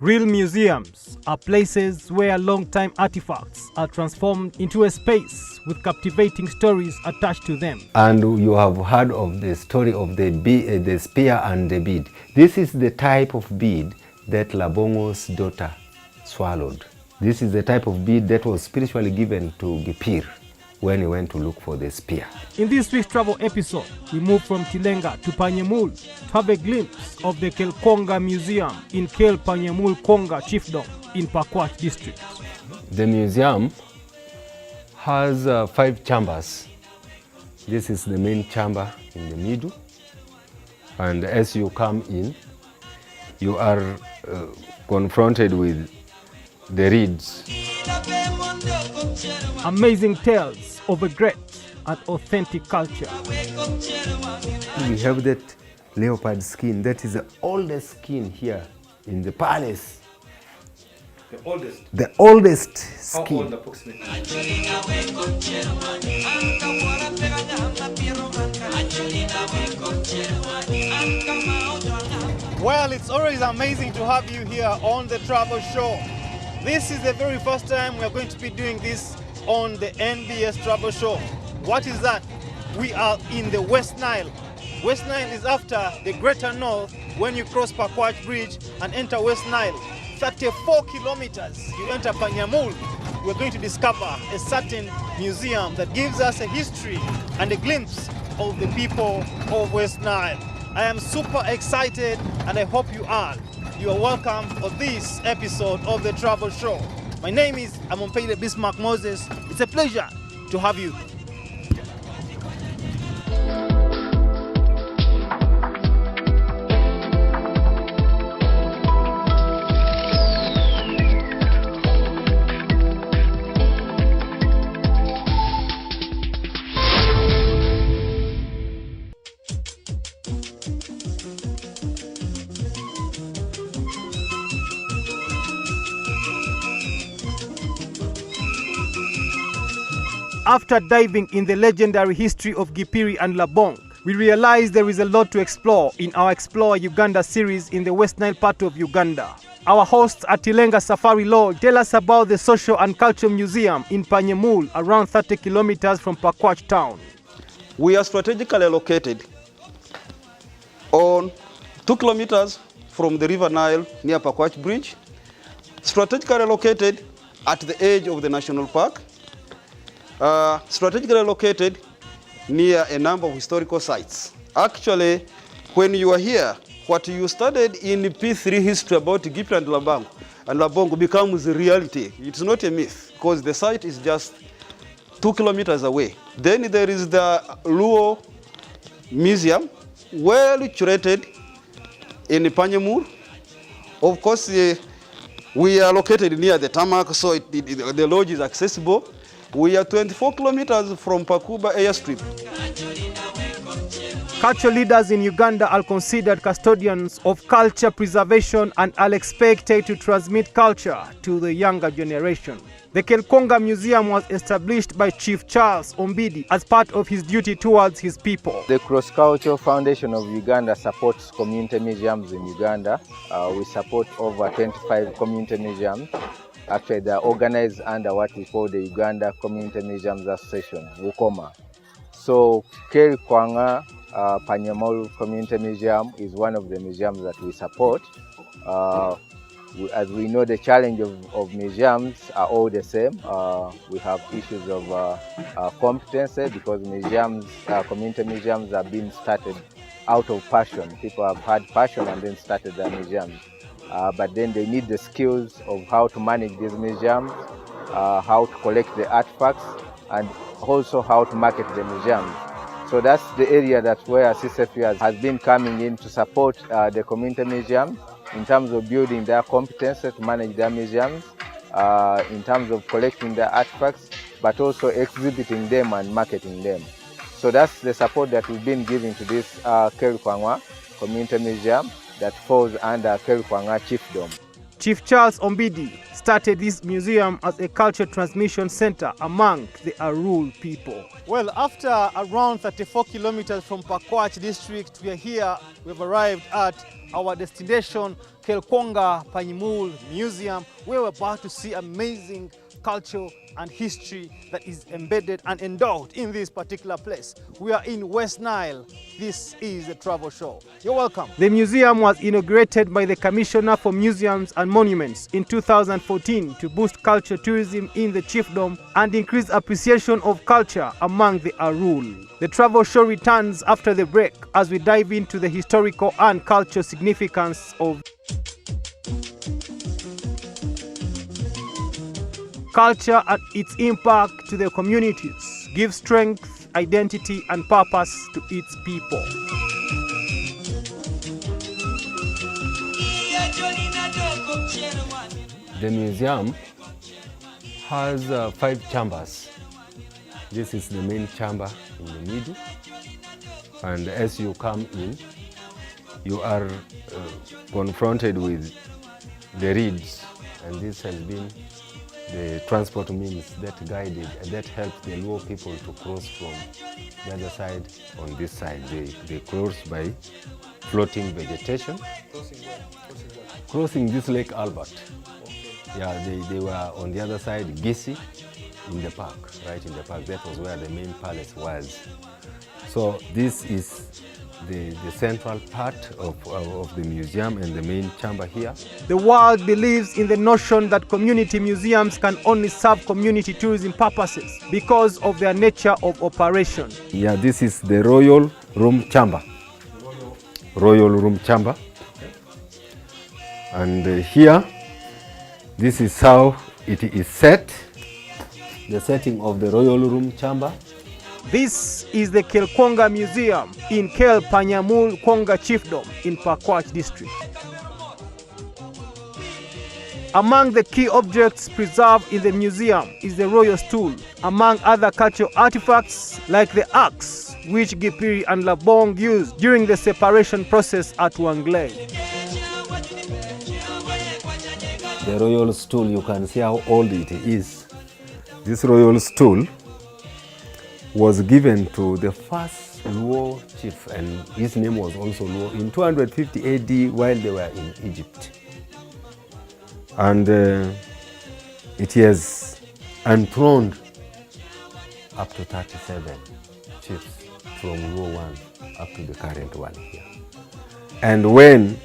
Real museums are places where long-time artifacts are transformed into a space with captivating stories attached to them. And you have heard of the story of the spear and the bead. This is the type of bead that Labongo's daughter swallowed. This is the type of bead that was spiritually given to Gipir when he went to look for the spear. In this week's travel episode, we move from Tilenga to PANYIMUR to have a glimpse of the Ker Kwonga Museum in Ker Kwonga-Panyimyur Kwonga Chiefdom in Pakwach district. The museum has 5 chambers. This is the main chamber in the middle. And as you come in, you are confronted with the reeds. Amazing tales of a great and authentic culture. We have that leopard skin. That is the oldest skin here in the palace. The oldest? The oldest skin. How old approximately? Well, it's always amazing to have you here on the travel show. This is the very first time we are going to be doing this on the NBS Travel Show. What is that? We are in the West Nile. West Nile is after the Greater North when you cross Pakwach Bridge and enter West Nile. 34 kilometers, you enter PANYIMUR. We're going to discover a certain museum that gives us a history and a glimpse of the people of West Nile. I am super excited and I hope you are. You are welcome for this episode of the Travel Show. My name is Amumpaire Bismac Moses. It's a pleasure to have you. After diving in the legendary history of Gipiri and Labong, we realize there is a lot to explore in our Explore Uganda series in the West Nile part of Uganda. Our hosts at Tilenga Safari Lodge tell us about the Social and Cultural Museum in PANYIMUR, around 30 kilometers from Pakwach town. We are strategically located on 2 kilometers from the River Nile near Pakwach Bridge, strategically located at the edge of the National Park, strategically located near a number of historical sites. Actually, when you are here, what you studied in P3 history about Gipiri and Labong becomes reality. It's not a myth, because the site is just 2 kilometers away. Then there is the Luo Museum, well curated in PANYIMUR. Of course, we are located near the tarmac, so the lodge is accessible. We are 24 kilometers from Pakuba airstrip. Cultural leaders in Uganda are considered custodians of culture preservation and are expected to transmit culture to the younger generation. The Ker Kwonga Museum was established by Chief Charles Ombidi as part of his duty towards his people. The Cross Cultural Foundation of Uganda supports community museums in Uganda. We support over 25 community museums. Actually, they are organized under what we call the Uganda Community Museums Association, WUCOMA. So, Ker Kwonga-Panyimyur Community Museum is one of the museums that we support. As we know, the challenge of museums are all the same. We have issues of competency because museums, community museums are being started out of passion. People have had passion and then started their museums. But then they need the skills of how to manage these museums, how to collect the artifacts, and also how to market the museums. So that's the area that's where CCFU has been coming in to support the community museums in terms of building their competency to manage their museums, in terms of collecting their artifacts, but also exhibiting them and marketing them. So that's the support that we've been giving to this Ker Kwonga Community Museum that falls under Ker Kwonga Chiefdom. Chief Charles Ombidi started this museum as a culture transmission center among the Arul people. Well, after around 34 kilometers from Pakwach district, we are here. We've arrived at our destination, Ker Kwonga-Panyimyur Museum, where we're about to see amazing culture and history that is embedded and endowed in this particular place. We are in West Nile. This is the travel show. You're welcome. The museum was inaugurated by the Commissioner for Museums and Monuments in 2014 to boost culture tourism in the chiefdom and increase appreciation of culture among the Arul. The travel show returns after the break as we dive into the historical and cultural significance of culture and its impact to the communities, give strength, identity and purpose to its people. The museum has 5 chambers. This is the main chamber in the middle, and as you come in, you are confronted with the reeds, and this has been the transport means that guided and that helped the Luo people to cross from the other side on this side. They cross by floating vegetation. Crossing this Lake Albert. Yeah, they were on the other side, Gisi, in the park, right in the park. That was where the main palace was. So this is the central part of the museum and the main chamber here. The world believes in the notion that community museums can only serve community tourism purposes because of their nature of operation. Yeah, this is the Royal Room Chamber. Royal Room Chamber. And here, this is how it is set. The setting of the Royal Room Chamber. This is the Ker Kwonga Museum in Ker Panyimyur Kwonga Chiefdom in Pakwach district. Among the key objects preserved in the museum is the royal stool, among other cultural artifacts like the axe, which Gipiri and Labong used during the separation process at Wanglei. The royal stool, you can see how old it is. This royal stool was given to the first Luo chief, and his name was also Luo, in 250 AD while they were in Egypt. And it has enthroned up to 37 chiefs from Luo 1 up to the current one here. And when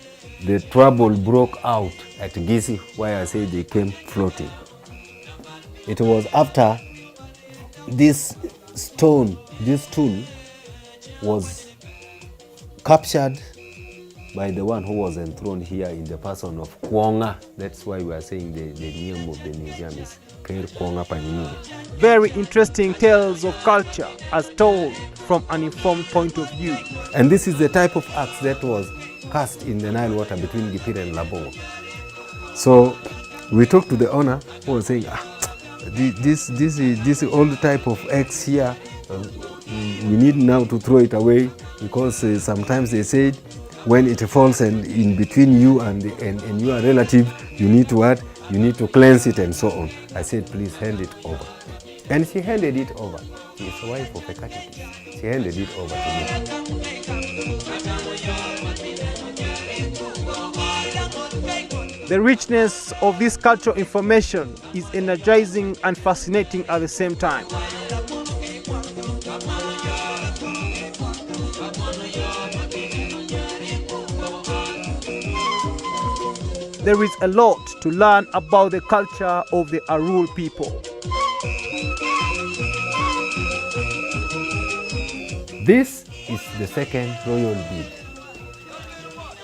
the trouble broke out at Gisi, where I say they came floating, it was after this tool was captured by the one who was enthroned here in the person of Kwonga. That's why we are saying the name of the museum is Ker Kwonga-Panyimyur. Very interesting tales of culture as told from an informed point of view. And this is the type of axe that was cast in the Nile water between Gipiri and Labong. So we talked to the owner who was saying, this old type of axe here, we need now to throw it away because sometimes they said when it falls and in between you and your relative, you need to what? You need to cleanse it and so on. I said, please hand it over. And she handed it over. She is the wife of a catechist. She handed it over to me. The richness of this cultural information is energizing and fascinating at the same time. There is a lot to learn about the culture of the Arul people. This is the second royal bead.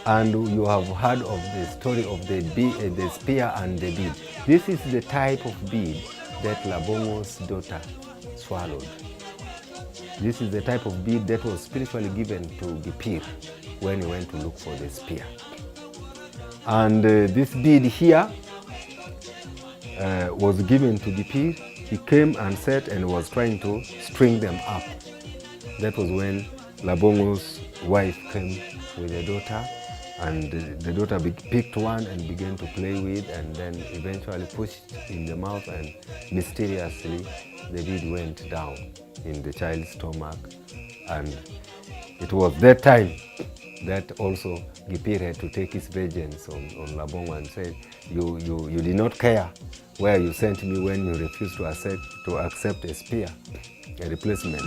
And you have heard of the story of the spear and the bead. This is the type of bead that Labongo's daughter swallowed. This is the type of bead that was spiritually given to Gipiri when he went to look for the spear. And this bead here was given to Gipiri. He came and sat and was trying to string them up. That was when Labongo's wife came with a daughter And the daughter picked one and began to play with, and then eventually pushed in the mouth, and mysteriously the bead went down in the child's stomach. And it was that time that also Gipir had to take his vengeance on Labongo and said, you did not care where you sent me when you refused to accept a spear, a replacement.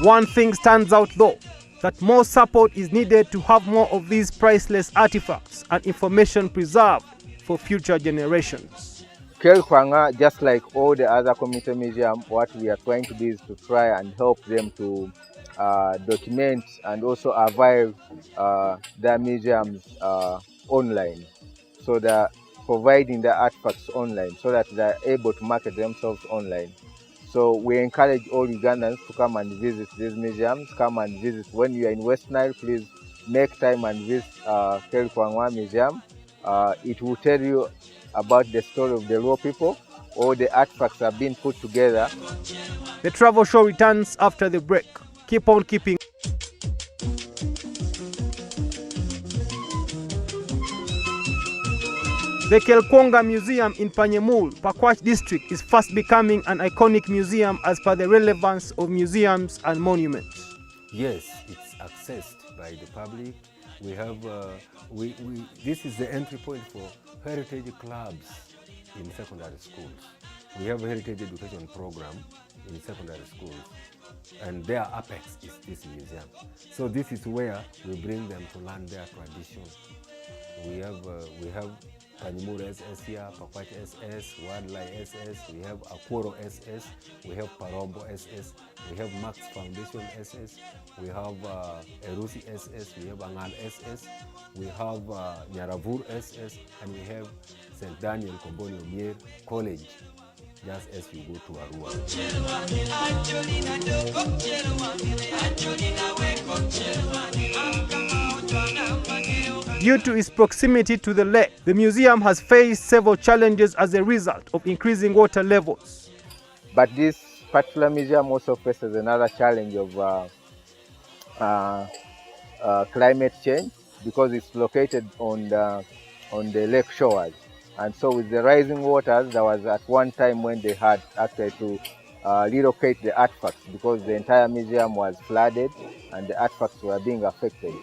One thing stands out though, that more support is needed to have more of these priceless artifacts and information preserved for future generations. Ker Kwonga, just like all the other community museums, what we are trying to do is to try and help them to document and also archive their museums online. So they're providing the artifacts online so that they're able to market themselves online. So we encourage all Ugandans to come and visit these museums. Come and visit. When you are in West Nile, please make time and visit Ker Kwonga Museum. It will tell you about the story of the Luo people. All the artifacts have been put together. The travel show returns after the break. Keep on keeping. The Ker Kwonga Museum in PANYIMUR, Pakwach district, is fast becoming an iconic museum as per the relevance of museums and monuments. Yes, it's accessed by the public. We have, this is the entry point for heritage clubs in secondary schools. We have a heritage education program in secondary schools, and their apex is this museum. So this is where we bring them to learn their tradition. We have PANYIMUR SS here, Pakwach SS, Wadlai SS, we have Akworo SS, we have Parombo SS, we have Max Foundation SS, we have Erusi SS, we have Angal SS, we have Nyaravur SS, and we have St. Daniel Komboni College, just as you go to Arua. Due to its proximity to the lake, the museum has faced several challenges as a result of increasing water levels. But this particular museum also faces another challenge of climate change because it's located on the lake shores. And so with the rising waters, there was at one time when they had actually to relocate the artifacts because the entire museum was flooded and the artifacts were being affected.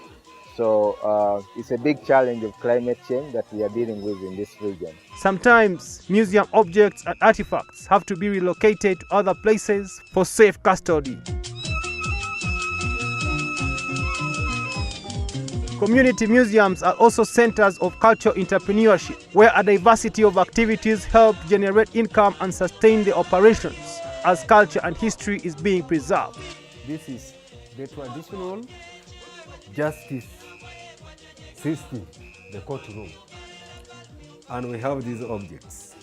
So it's a big challenge of climate change that we are dealing with in this region. Sometimes museum objects and artifacts have to be relocated to other places for safe custody. Community museums are also centers of cultural entrepreneurship, where a diversity of activities help generate income and sustain the operations as culture and history is being preserved. This is the traditional justice system, the courtroom. And we have these objects.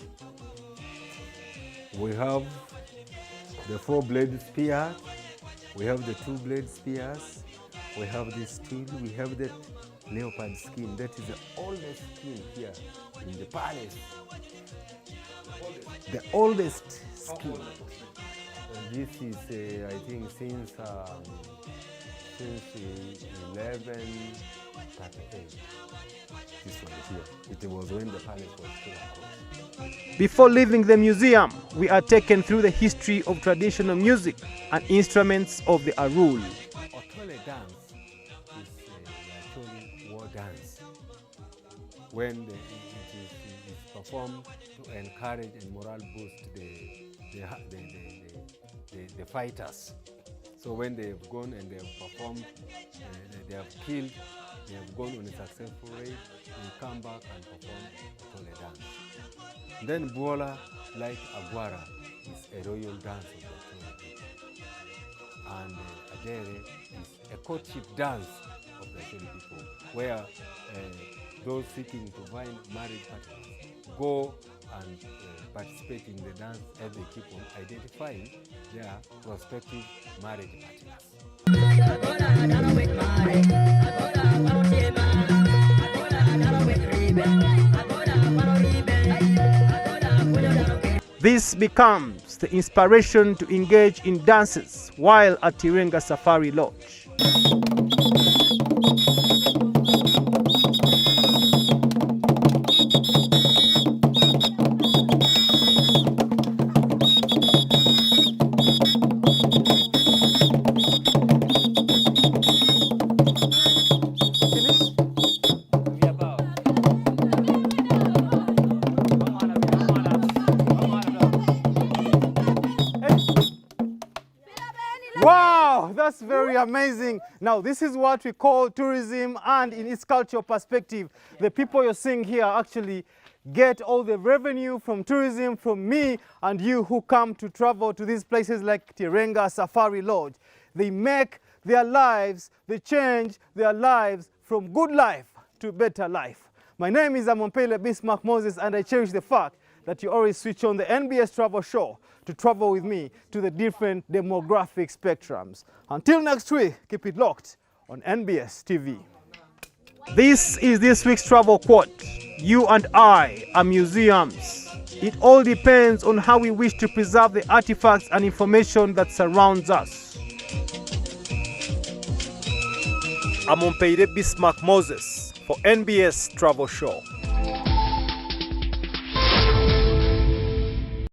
We have the 4-blade spear, we have the 2-blade spears, we have this tool, we have that leopard skin. That is the oldest skin here in the palace. The oldest skin. And this is, I think, since 1138. This one here. It was when the palace was still closed. Before leaving the museum, we are taken through the history of traditional music and instruments of the Arul. Otole dance is actually war dance. When it is performed to encourage and morale boost the fighters. So when they have gone and they have performed, they have killed, they have gone on a successful raid, they come back and perform Otole dance. Then Buola, like Agwara, is a royal dance of the Otole people. And Adere is a courtship dance of the Otole people, where those seeking to find marriage partners go and participate in the dance as they keep on identifying their prospective marriage partners. This becomes the inspiration to engage in dances while at Tirenga Safari Lodge. Wow, that's very amazing. Now, this is what we call tourism, and in its cultural perspective, the people you're seeing here actually get all the revenue from tourism from me and you who come to travel to these places like Tirenga Safari Lodge. They make their lives, they change their lives from good life to better life. My name is Amumpaire Bismac Moses, and I cherish the fact that you always switch on the NBS Travel Show to travel with me to the different demographic spectrums. Until next week, keep it locked on NBS TV. This is this week's travel quote. You and I are museums. It all depends on how we wish to preserve the artifacts and information that surrounds us. Amumpaire Bismac Moses for NBS Travel Show.